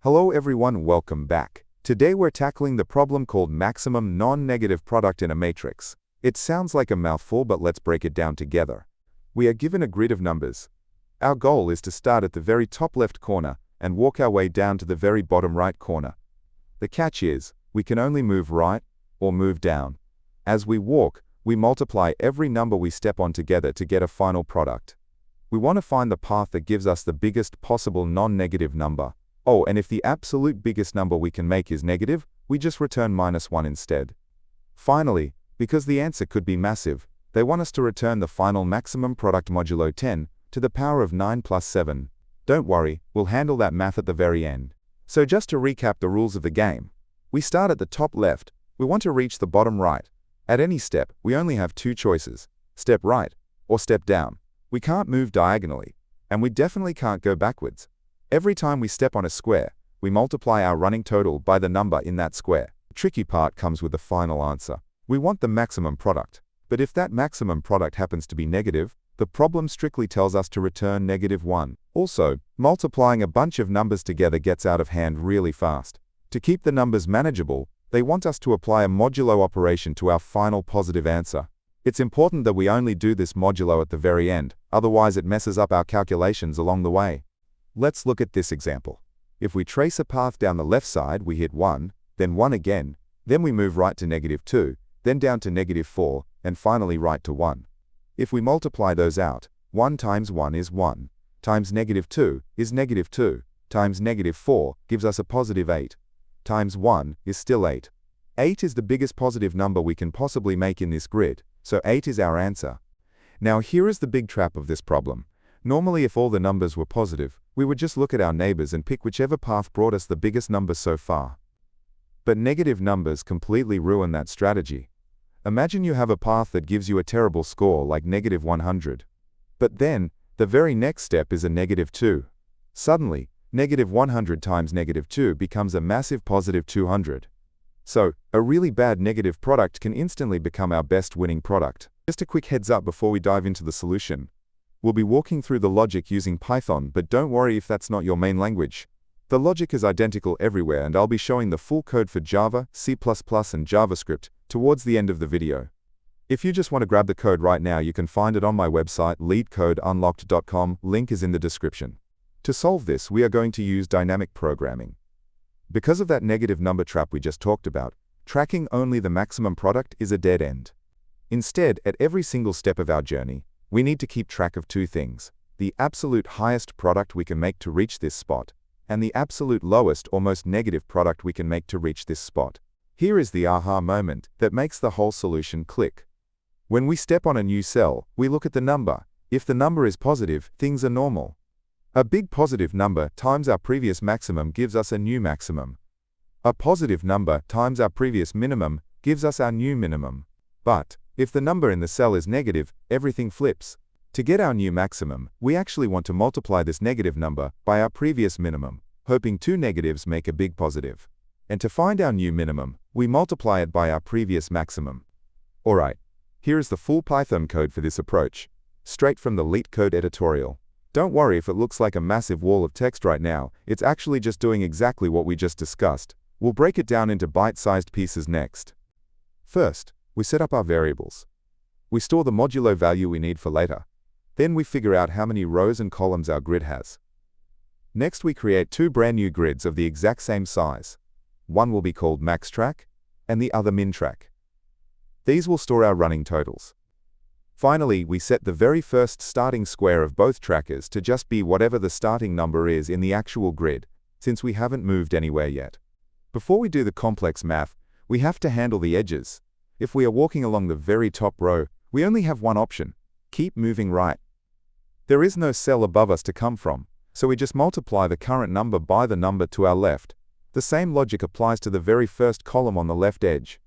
Hello everyone, welcome back. Today we're tackling the problem called maximum non-negative product in a matrix. It sounds like a mouthful, but let's break it down together. We are given a grid of numbers. Our goal is to start at the very top left corner and walk our way down to the very bottom right corner. The catch is, we can only move right or move down. As we walk, we multiply every number we step on together to get a final product. We want to find the path that gives us the biggest possible non-negative number. Oh, and if the absolute biggest number we can make is negative, we just return -1 instead. Finally, because the answer could be massive, they want us to return the final maximum product modulo 10 to the power of 9 plus 7. Don't worry, we'll handle that math at the very end. So just to recap the rules of the game, we start at the top left, we want to reach the bottom right. At any step, we only have two choices, step right or step down. We can't move diagonally, and we definitely can't go backwards. Every time we step on a square, we multiply our running total by the number in that square. The tricky part comes with the final answer. We want the maximum product, but if that maximum product happens to be negative, the problem strictly tells us to return -1. Also, multiplying a bunch of numbers together gets out of hand really fast. To keep the numbers manageable, they want us to apply a modulo operation to our final positive answer. It's important that we only do this modulo at the very end, otherwise it messes up our calculations along the way. Let's look at this example. If we trace a path down the left side, we hit 1, then 1 again, then we move right to -2, then down to -4, and finally right to 1. If we multiply those out, 1 times 1 is 1, times -2 is -2, times -4 gives us a positive 8, times 1 is still 8. 8 is the biggest positive number we can possibly make in this grid, so 8 is our answer. Now here is the big trap of this problem. Normally if all the numbers were positive, we would just look at our neighbors and pick whichever path brought us the biggest number so far. But negative numbers completely ruin that strategy. Imagine you have a path that gives you a terrible score like -100. But then, the very next step is a -2. Suddenly, -100 times -2 becomes a massive positive 200. So, a really bad negative product can instantly become our best winning product. Just a quick heads up before we dive into the solution. We'll be walking through the logic using Python, but don't worry if that's not your main language. The logic is identical everywhere, and I'll be showing the full code for Java, C++, and JavaScript towards the end of the video. If you just want to grab the code right now, you can find it on my website, leetcodeunlocked.com, link is in the description. To solve this, we are going to use dynamic programming. Because of that negative number trap we just talked about, tracking only the maximum product is a dead end. Instead, at every single step of our journey, we need to keep track of two things: the absolute highest product we can make to reach this spot, and the absolute lowest or most negative product we can make to reach this spot. Here is the aha moment that makes the whole solution click. When we step on a new cell, we look at the number. If the number is positive, things are normal. A big positive number times our previous maximum gives us a new maximum. A positive number times our previous minimum gives us our new minimum. But if the number in the cell is negative, everything flips. To get our new maximum, we actually want to multiply this negative number by our previous minimum, hoping two negatives make a big positive. And to find our new minimum, we multiply it by our previous maximum. Alright, here is the full Python code for this approach, straight from the Leetcode editorial. Don't worry if it looks like a massive wall of text right now, it's actually just doing exactly what we just discussed. We'll break it down into bite-sized pieces next. First, we set up our variables. We store the modulo value we need for later. Then we figure out how many rows and columns our grid has. Next, we create two brand new grids of the exact same size. One will be called max track, and the other min track. These will store our running totals. Finally, we set the very first starting square of both trackers to just be whatever the starting number is in the actual grid, since we haven't moved anywhere yet. Before we do the complex math, we have to handle the edges. If we are walking along the very top row, we only have one option: keep moving right. There is no cell above us to come from, so we just multiply the current number by the number to our left. The same logic applies to the very first column on the left edge.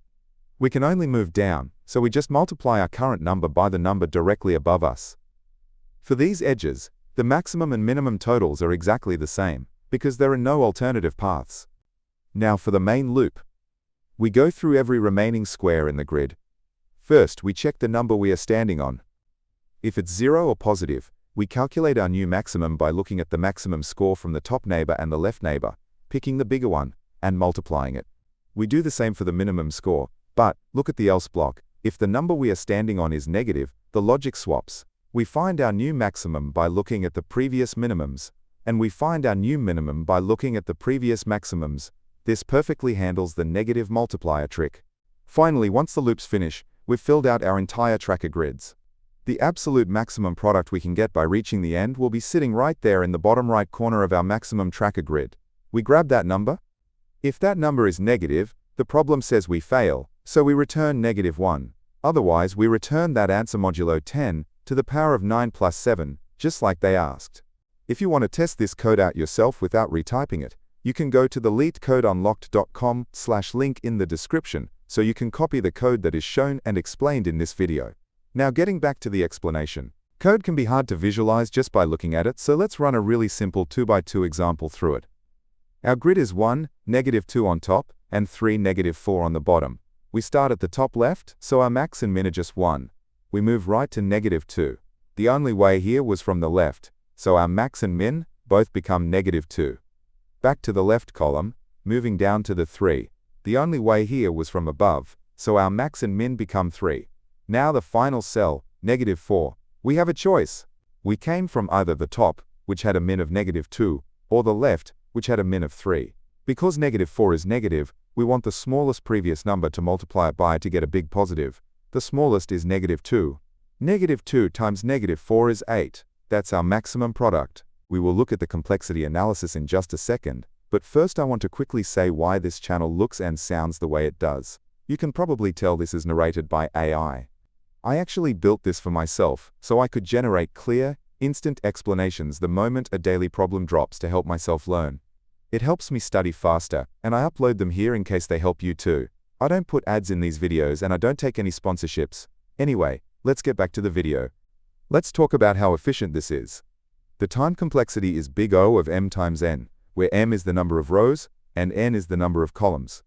We can only move down, so we just multiply our current number by the number directly above us. For these edges, the maximum and minimum totals are exactly the same, because there are no alternative paths. Now for the main loop. We go through every remaining square in the grid. First, we check the number we are standing on. If it's 0 or positive, we calculate our new maximum by looking at the maximum score from the top neighbor and the left neighbor, picking the bigger one, and multiplying it. We do the same for the minimum score, but look at the else block. If the number we are standing on is negative, the logic swaps. We find our new maximum by looking at the previous minimums, and we find our new minimum by looking at the previous maximums. This perfectly handles the negative multiplier trick. Finally, once the loops finish, we've filled out our entire tracker grids. The absolute maximum product we can get by reaching the end will be sitting right there in the bottom right corner of our maximum tracker grid. We grab that number. If that number is negative, the problem says we fail, so we return -1. Otherwise, we return that answer modulo 10 to the power of 9 plus 7, just like they asked. If you want to test this code out yourself without retyping it, you can go to the leetcodeunlocked.com/link in the description, so you can copy the code that is shown and explained in this video. Now getting back to the explanation. Code can be hard to visualize just by looking at it, so let's run a really simple 2x2 example through it. Our grid is 1, -2 on top, and 3, -4 on the bottom. We start at the top left, so our max and min are just 1. We move right to -2. The only way here was from the left, so our max and min both become -2. Back to the left column, moving down to the 3. The only way here was from above, so our max and min become 3. Now the final cell, -4. We have a choice. We came from either the top, which had a min of -2, or the left, which had a min of 3. Because -4 is negative, we want the smallest previous number to multiply it by to get a big positive. The smallest is -2. -2 times -4 is 8. That's our maximum product. We will look at the complexity analysis in just a second, but first I want to quickly say why this channel looks and sounds the way it does. You can probably tell this is narrated by AI. I actually built this for myself, so I could generate clear, instant explanations the moment a daily problem drops to help myself learn. It helps me study faster, and I upload them here in case they help you too. I don't put ads in these videos and I don't take any sponsorships. Anyway, let's get back to the video. Let's talk about how efficient this is. The time complexity is big O of m times n, where m is the number of rows, and n is the number of columns.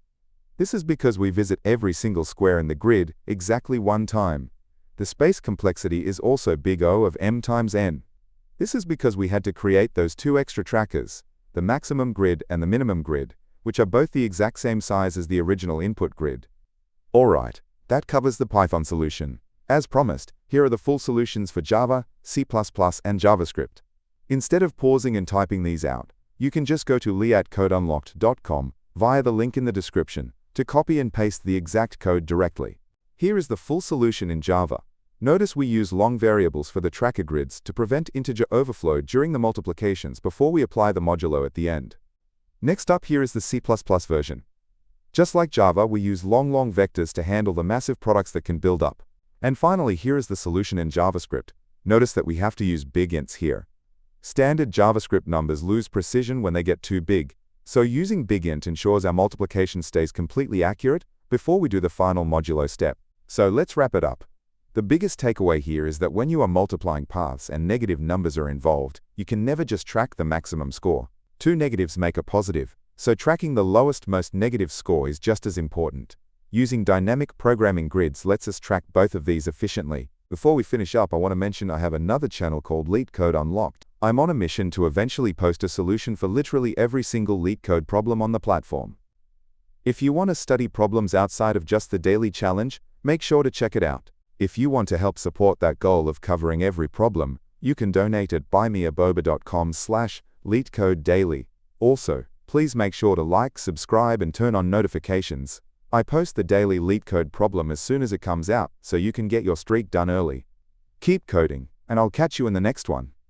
This is because we visit every single square in the grid exactly one time. The space complexity is also big O of m times n. This is because we had to create those two extra trackers, the maximum grid and the minimum grid, which are both the exact same size as the original input grid. Alright, that covers the Python solution. As promised, here are the full solutions for Java, C++, and JavaScript. Instead of pausing and typing these out, you can just go to leetcodeunlocked.com via the link in the description to copy and paste the exact code directly. Here is the full solution in Java. Notice we use long variables for the tracker grids to prevent integer overflow during the multiplications before we apply the modulo at the end. Next up here is the C++ version. Just like Java, we use long vectors to handle the massive products that can build up. And finally, here is the solution in JavaScript. Notice that we have to use big ints here. Standard JavaScript numbers lose precision when they get too big, so using big int ensures our multiplication stays completely accurate before we do the final modulo step. So let's wrap it up. The biggest takeaway here is that when you are multiplying paths and negative numbers are involved, you can never just track the maximum score. Two negatives make a positive, so tracking the lowest most negative score is just as important. Using dynamic programming grids lets us track both of these efficiently. Before we finish up, I want to mention I have another channel called Leetcode Unlocked. I'm on a mission to eventually post a solution for literally every single Leetcode problem on the platform. If you want to study problems outside of just the daily challenge, make sure to check it out. If you want to help support that goal of covering every problem, you can donate at buymeaboba.com/leetcodedaily. Also, please make sure to like, subscribe, and turn on notifications. I post the daily Leetcode problem as soon as it comes out, so you can get your streak done early. Keep coding, and I'll catch you in the next one.